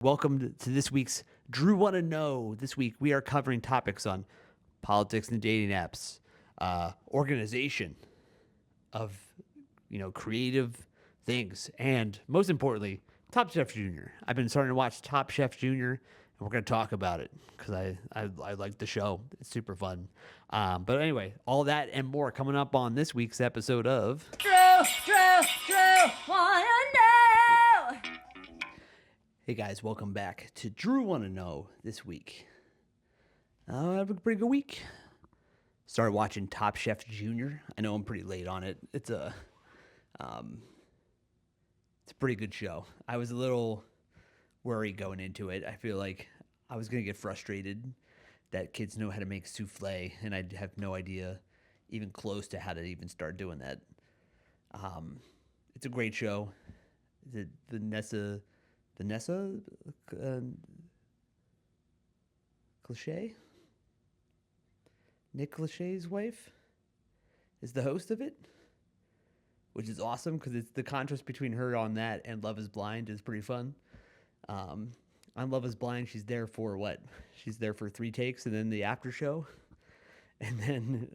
Welcome to this week's Drew Wanna Know. This week we are covering topics on politics and dating apps, organization of creative things, and most importantly, Top Chef Junior. I've been starting to watch Top Chef Junior, and we're going to talk about it because I like the show. It's super fun. But anyway, all that and more coming up on this week's episode of Drew, wanna know. Hey guys, welcome back to Drew Wanna Know this week. I have a pretty good week. Started watching Top Chef Junior. I know I'm pretty late on it. It's a pretty good show. I was a little worried going into it. I feel like I was gonna get frustrated that kids know how to make souffle, and I have no idea even close to how to even start doing that. It's a great show. The Nessa uh, Cliche? Nick Lachey's wife is the host of it, which is awesome because it's the contrast between her on that and Love Is Blind is pretty fun. On Love Is Blind, she's there for what? She's there for 3 takes and then the after show, and then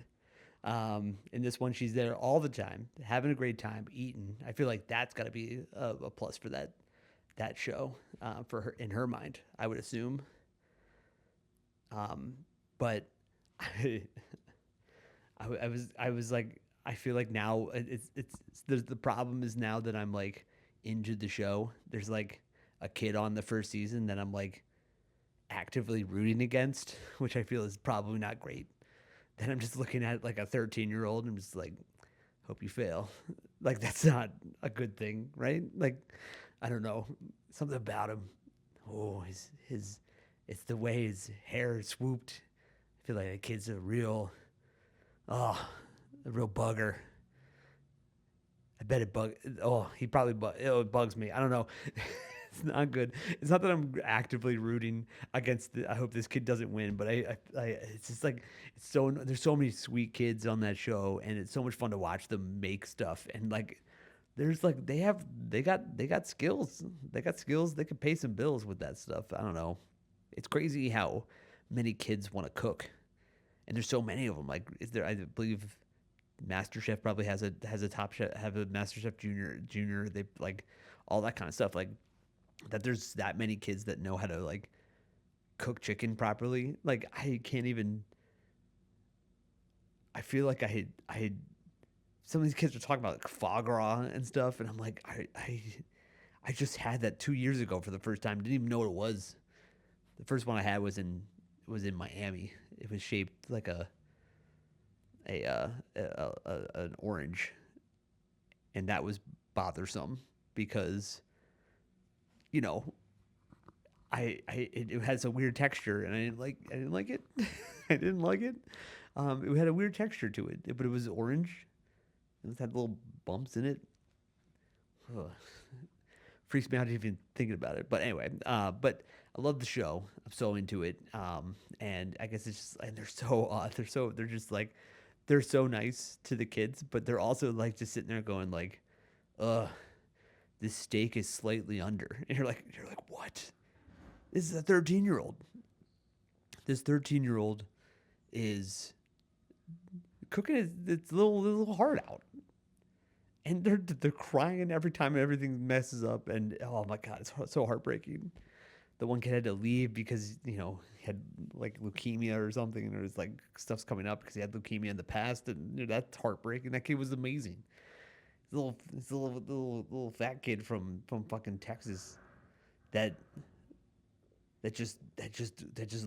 in this one, she's there all the time, having a great time, eating. I feel like that's got to be a plus for that show for her in her mind. I would assume. But I was like, I feel like now it's the problem is now that I'm like into the show. There's like a kid on the first season that I'm like actively rooting against, which I feel is probably not great. Then I'm just looking at like a 13-year-old and I'm just like, hope you fail. Like that's not a good thing, right? Like I don't know, something about him. Oh, his it's the way his hair is swooped. I feel like the kid's oh, a real bugger. I bet it bug. Oh, he probably it bugs me. I don't know. It's not good. It's not that I'm actively rooting against. I hope this kid doesn't win, but it's just like it's so. There's so many sweet kids on that show, and it's so much fun to watch them make stuff. And like, there's like they got skills. They got skills. They could pay some bills with that stuff. I don't know. It's crazy how many kids want to cook, and there's so many of them. Like, is there? I believe MasterChef probably has a top chef, have a MasterChef junior. They like all that kind of stuff. Like that, there's that many kids that know how to like cook chicken properly. Like I can't even. I feel like I some of these kids are talking about like foie gras and stuff, and I'm like I just had that 2 years ago for the first time. Didn't even know what it was. The first one I had was in Miami. It was shaped like an orange, and that was bothersome because you know it has a weird texture, and I didn't like it. I didn't like it. It had a weird texture to it, but it was orange. It had little bumps in it. Ugh. Freaks me out even thinking about it. But anyway, but I love the show. I'm so into it. And I guess it's just and they're so they're just like they're so nice to the kids, but they're also like just sitting there going like, ugh, this steak is slightly under. And you're like, what? This is a 13-year-old. This 13-year-old is cooking it's a little hard out. And they're crying every time everything messes up, and oh my god, it's so heartbreaking. The one kid had to leave because he had like leukemia or something, and there was like stuff's coming up because he had leukemia in the past, and that's heartbreaking. That kid was amazing. This little fat kid from fucking Texas that that just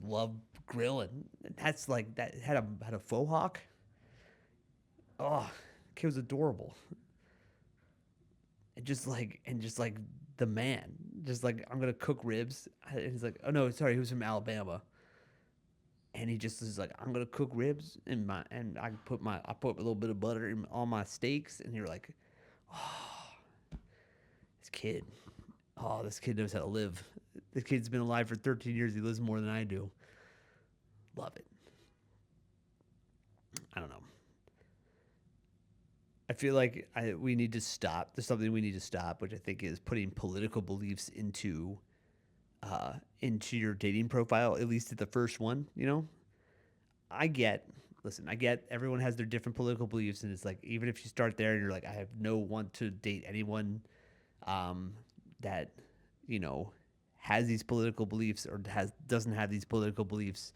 loved grilling. And that's like that had a faux hawk. Oh, kid was adorable. And just like the man, just like I'm gonna cook ribs. And he's like, oh no, sorry, he was from Alabama, and he just is like, I'm gonna cook ribs and I put a little bit of butter on my steaks, and you're like, oh, this kid, this kid knows how to live. This kid's been alive for 13 years. He lives more than I do. Love it. I don't know. I feel like we need to stop. There's something we need to stop, which I think is putting political beliefs into into your dating profile, at least at the first one. I get, listen, I get everyone has their different political beliefs, and it's like even if you start there and you're like, I have no want to date anyone um, that you know has these political beliefs or doesn't have these political beliefs,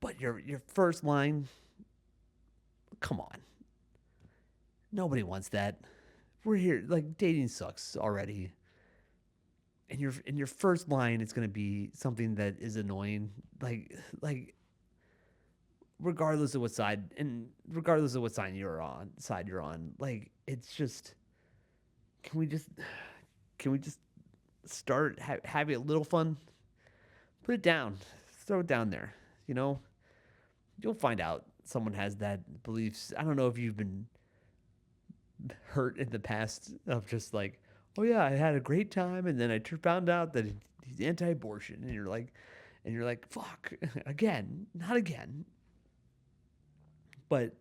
but your first line, come on, nobody wants that. We're here, like dating sucks already, and your first line is going to be something that is annoying, like regardless of what side and regardless of what side you're on, like it's just can we just can we just start having a little fun, put it down, throw it down there, you know you'll find out someone has that beliefs. I don't know if you've been hurt in the past of just like, oh yeah, I had a great time and then I found out that he's anti-abortion, and you're like fuck, again, not again. But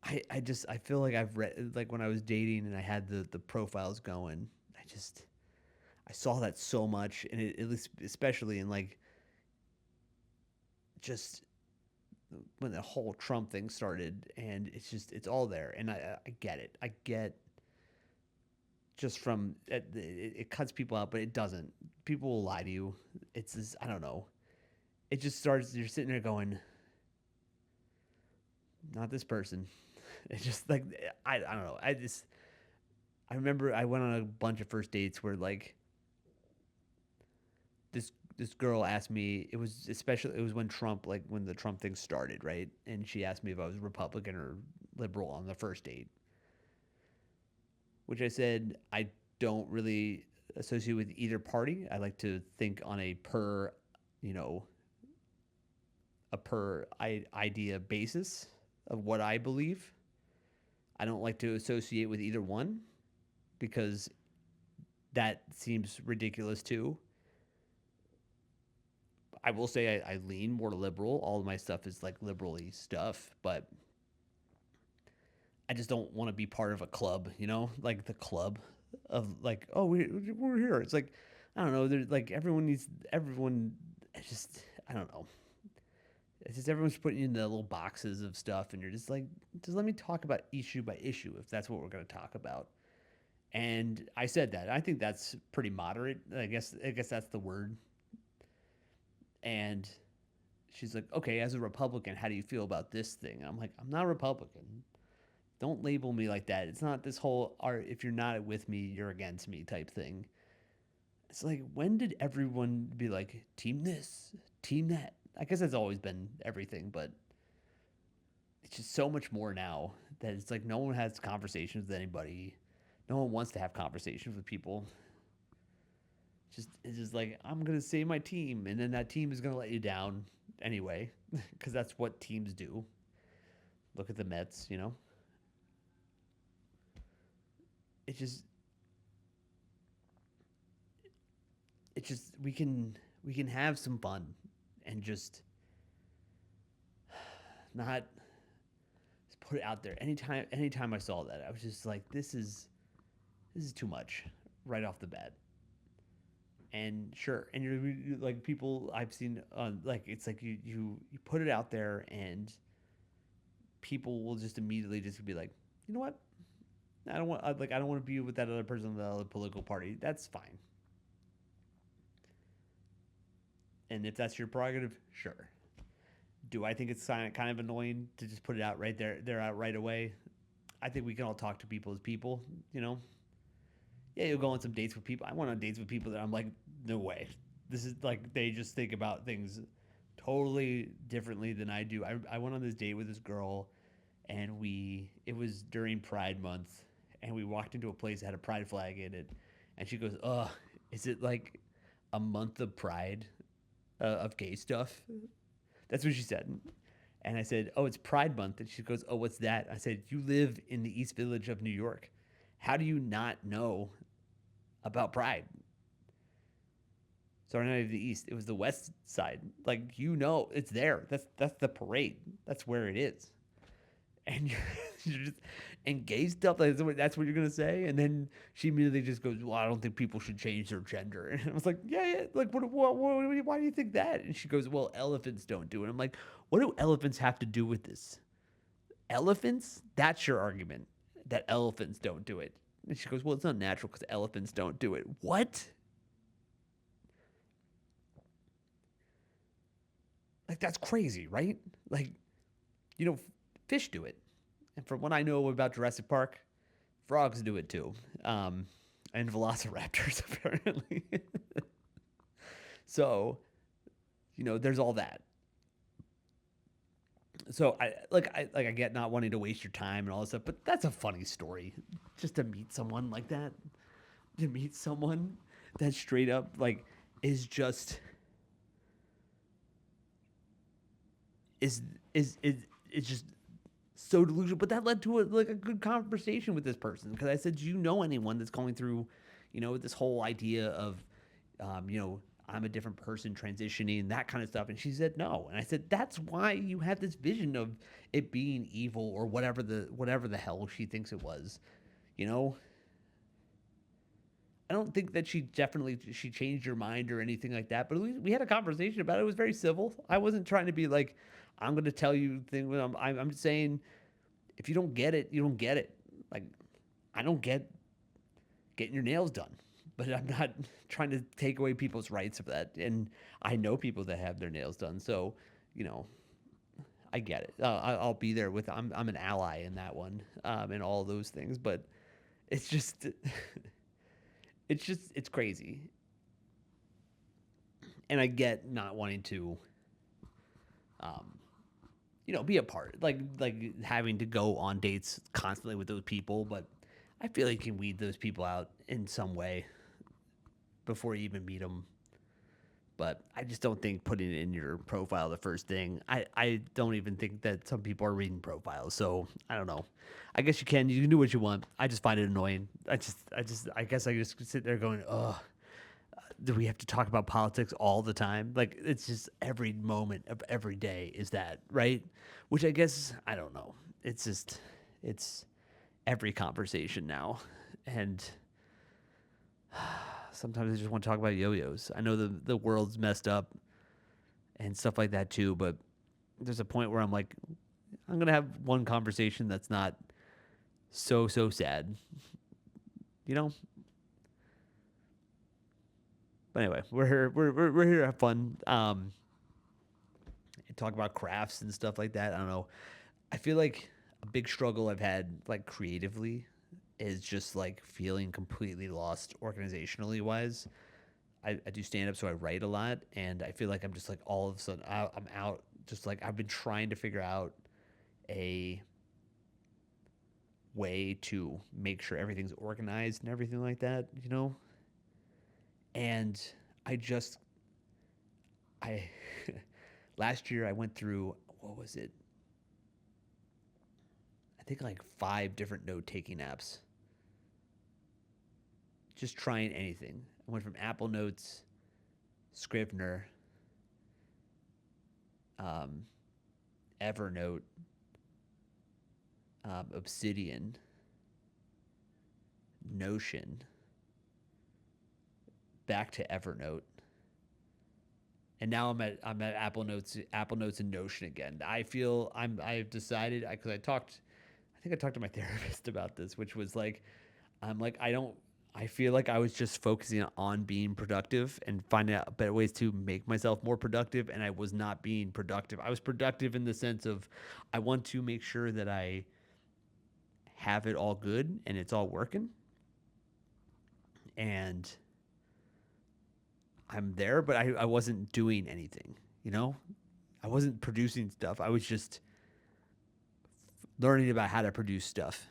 I feel like I've read, like when I was dating and I had the profiles going, I saw that so much, and at least especially in like just when the whole Trump thing started, and it's all there, and I get it. I get just from it cuts people out, but it doesn't. People will lie to you. It's this, I don't know. It just starts. You're sitting there going, not this person. It's just like I don't know. I remember I went on a bunch of first dates where like this girl asked me. It was when Trump, like when the Trump thing started, right? And she asked me if I was Republican or liberal on the first date, which I said I don't really associate with either party. I like to think on you know, a idea basis of what I believe. I don't like to associate with either one because that seems ridiculous too. I will say I lean more liberal. All of my stuff is like liberally stuff, but I just don't want to be part of a club, like the club of like, oh, we're here. It's like, I don't know. There's like everyone. It's just, I don't know. It's just everyone's putting you in the little boxes of stuff, and you're just like, just let me talk about issue by issue if that's what we're going to talk about. And I said that. I think that's pretty moderate. I guess that's the word. And she's like, okay, as a Republican, how do you feel about this thing? And I'm like, I'm not a Republican. Don't label me like that. It's not this whole art. If you're not with me, you're against me type thing. It's like, when did everyone be like, team this, team that? I guess that's always been everything, but it's just so much more now that it's like no one has conversations with anybody. No one wants to have conversations with people. It's just like, I'm gonna say my team, and then that team is gonna let you down anyway, because that's what teams do. Look at the Mets. It just we can have some fun and just not just put it out there. Anytime I saw that, I was just like, this is too much right off the bat. And sure, and you're like, people I've seen on, like, it's like you put it out there, and people will just immediately just be like, you know what, I don't want to be with that other person in the other political party. That's fine. And if that's your prerogative, sure. Do I think it's kind of annoying to just put it out right there, they're out right away? I think we can all talk to people as people. Yeah, you'll go on some dates with people. I went on dates with people that I'm like, no way. This is like, they just think about things totally differently than I do. I went on this date with this girl, and it was during Pride Month, and we walked into a place that had a pride flag in it, and she goes, is it like a month of pride, of gay stuff? That's what she said. And I said, oh, it's Pride Month. And she goes, oh, what's that? I said, you live in the East Village of New York. How do you not know about Pride? Sorry, not even the East. It was the West Side. Like, it's there. That's the parade. That's where it is. And And gay stuff, like that's what you're gonna say. And then she immediately just goes, well, I don't think people should change their gender. And I was like, yeah, like why do you think that? And she goes, well, elephants don't do it. I'm like, what do elephants have to do with this? Elephants? That's your argument, that elephants don't do it. And she goes, well, it's not natural because elephants don't do it. What? Like, that's crazy, right? Like, fish do it. And from what I know about Jurassic Park, frogs do it too. And velociraptors, apparently. So, there's all that. So I get not wanting to waste your time and all this stuff, but that's a funny story. Just to meet someone like that. To meet someone that straight up like is just is just so delusional. But that led to a good conversation with this person because I said, do you know anyone that's going through, this whole idea of, I'm a different person transitioning, that kind of stuff. And she said no. And I said, that's why you had this vision of it being evil or whatever the hell she thinks it was. I don't think that she changed her mind or anything like that. But we had a conversation about it. It was very civil. I wasn't trying to be like, I'm going to tell you things. I'm just saying, if you don't get it, you don't get it. Like, I don't get getting your nails done, but I'm not trying to take away people's rights of that. And I know people that have their nails done, so I get it. I'll be there with. I'm an ally in that one, and all those things. But it's just, it's crazy. And I get not wanting to, be a part, like having to go on dates constantly with those people. But I feel like you can weed those people out in some way before you even meet them. But I just don't think putting it in your profile the first thing. I don't even think that some people are reading profiles. So I don't know. I guess you can do what you want. I just find it annoying. I guess I just sit there going, ugh. Do we have to talk about politics all the time? Like, it's just every moment of every day is that, right? Which I guess, I don't know. It's every conversation now. And sometimes I just want to talk about yo-yos. I know the world's messed up and stuff like that too, but there's a point where I'm like, I'm going to have one conversation that's not so sad. But anyway, we're here to have fun. Talk about crafts and stuff like that. I don't know. I feel like a big struggle I've had like creatively is just like feeling completely lost organizationally wise. I do stand up, so I write a lot, and I feel like I'm just like all of a sudden I'm out. Just like I've been trying to figure out a way to make sure everything's organized and everything like that, And I last year I went through, what was it? I think like 5 different note taking apps. Just trying anything. I went from Apple Notes, Scrivener, Evernote, Obsidian, Notion, back to Evernote, and now I'm at Apple Notes and Notion again. I've decided because I think I talked to my therapist about this, which was like, I'm like, I feel like I was just focusing on being productive and finding out better ways to make myself more productive, and I was not being productive. I was productive in the sense of I want to make sure that I have it all good and it's all working, and I'm there, but I wasn't doing anything, I wasn't producing stuff. I was just learning about how to produce stuff.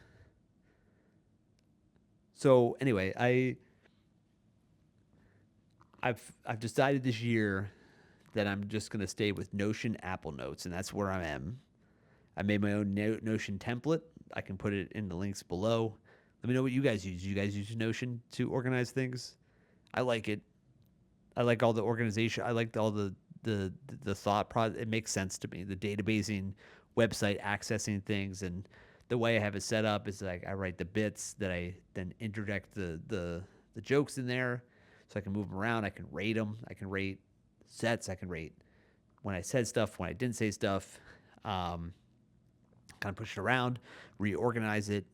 So anyway, I've decided this year that I'm just gonna stay with Notion Apple Notes, and that's where I am. I made my own Notion template. I can put it in the links below. Let me know what you guys use. You guys use Notion to organize things? I like it. I like all the organization. I like all the thought process. It makes sense to me. The databasing, website accessing things, and the way I have it set up is like I write the bits that I then interject the jokes in there, so I can move them around. I can rate them. I can rate sets. I can rate when I said stuff, when I didn't say stuff. Um, Kind of push it around, reorganize it,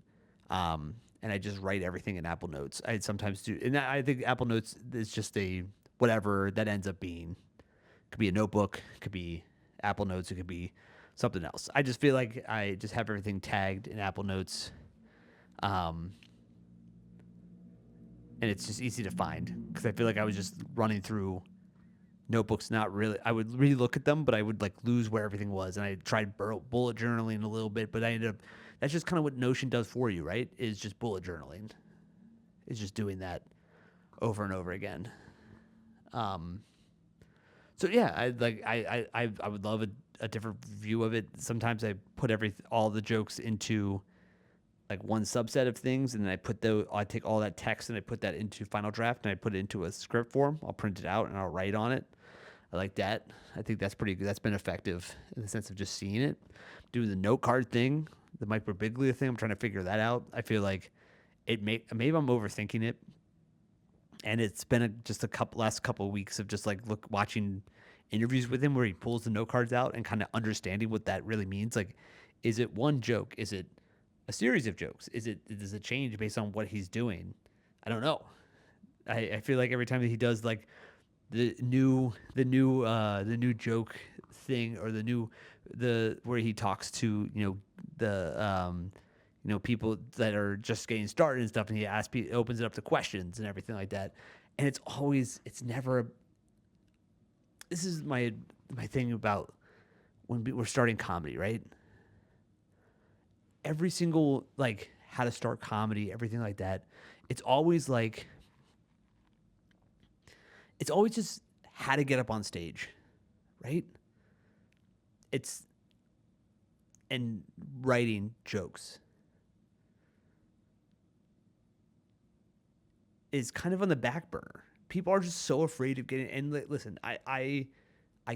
and I just write everything in Apple Notes. I sometimes do, and I think Apple Notes is just a whatever that ends up being. It could be a notebook, it could be Apple Notes, it could be something else. I just feel like I just have everything tagged in Apple Notes, um, and it's just easy to find because I feel like I was just running through notebooks. Not really, I would really look at them, but I would like lose where everything was, and I tried bullet journaling a little bit, but I ended up, that's just kind of what Notion does for you, right? Is just bullet journaling. It's just doing that over and over again. um so yeah, I would love a different view of it. Sometimes I put all the jokes into like one subset of things, and then I take all that text and I put that into Final Draft, and I put it into a script form. I'll print it out and I'll write on it. I like that. I think that's pretty good. That's been effective in the sense of just seeing it. Doing the note card thing, the Mike Birbiglia thing, I'm trying to figure that out. I feel like maybe I'm overthinking it, and it's been just last couple of weeks of just like watching interviews with him where he pulls the note cards out and kind of understanding what that really means. Like, is it one joke? Is it a series of jokes? Does it change based on what he's doing? I don't know. I feel like every time that he does like the new joke thing, or the where he talks to the people that are just getting started and stuff, and he opens it up to questions and everything like that, and it's never. This is my thing about when we're starting comedy, right? Every single like how to start comedy, everything like that, it's always just how to get up on stage, right? It's and writing jokes is kind of on the back burner. People are just so afraid of getting. And listen, I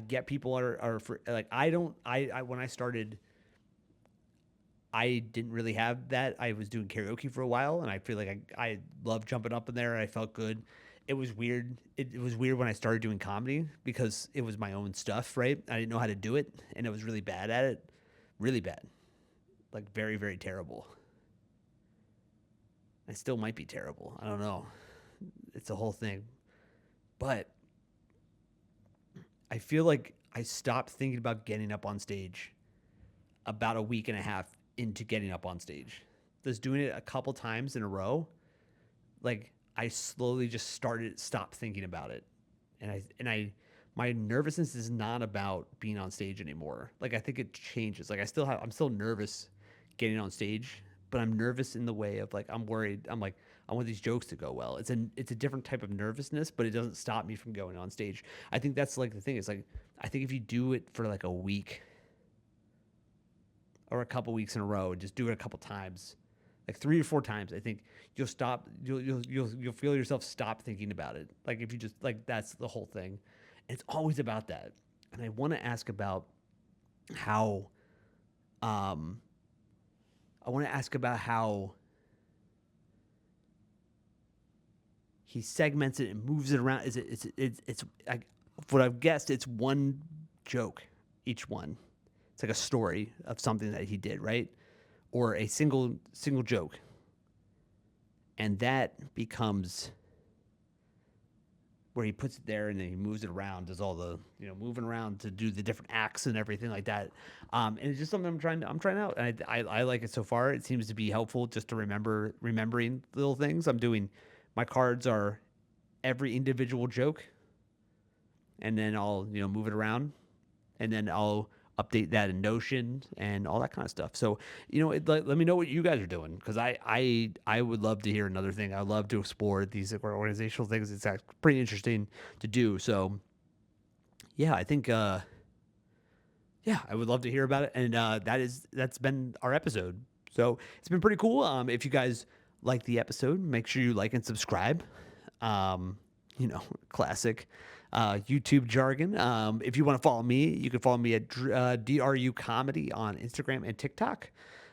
get people are like I when I started, I didn't really have that. I was doing karaoke for a while, and I feel like I loved jumping up in there. I felt good. It was weird. It was weird when I started doing comedy because it was my own stuff, right? I didn't know how to do it, and I was really bad at it. Really bad. Like very, very terrible. I still might be terrible. I don't know. It's a whole thing. But I feel like I stopped thinking about getting up on stage about a week and a half into getting up on stage. Just doing it a couple times in a row, like I slowly just stopped thinking about it. And my nervousness is not about being on stage anymore. Like I think it changes. Like I'm still nervous getting on stage, but I'm nervous in the way of like I'm worried. I'm like I want these jokes to go well. It's a different type of nervousness, but it doesn't stop me from going on stage. I think that's like the thing. It's like I think if you do it for like a week or a couple weeks in a row and just do it a couple times, like 3 or 4 times, I think you'll stop. You'll feel yourself stop thinking about it. Like if you just like that's the whole thing. And it's always about that. And I want to ask about how. I want to ask about how he segments it and moves it around. It's what I've guessed. It's one joke, each one. It's like a story of something that he did, right? Or a single joke, and that becomes where he puts it there, and then he moves it around, does all the moving around to do the different acts and everything like that. And it's just something I'm trying out, and I like it so far. It seems to be helpful just to remembering little things. My cards are every individual joke, and then I'll move it around, and then I'll update that in Notion and all that kind of stuff. So, let me know what you guys are doing, because I would love to hear another thing. I love to explore these organizational things. It's pretty interesting to do. So, yeah, I think, I would love to hear about it. And that's been our episode. So it's been pretty cool. If you guys like the episode, make sure you like and subscribe. Classic YouTube jargon. If you want to follow me, you can follow me at DRU Comedy on Instagram and TikTok.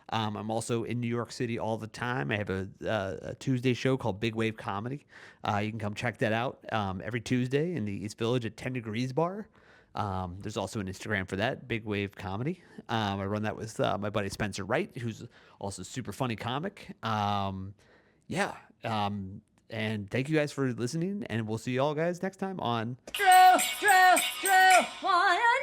I'm also in New York City all the time. I have a Tuesday show called Big Wave Comedy. You can come check that out every Tuesday in the East Village at 10 Degrees Bar. There's also an Instagram for that, Big Wave Comedy. I run that with my buddy Spencer Wright, who's also a super funny comic. Yeah. And thank you guys for listening, and we'll see y'all guys next time on Drew, wanna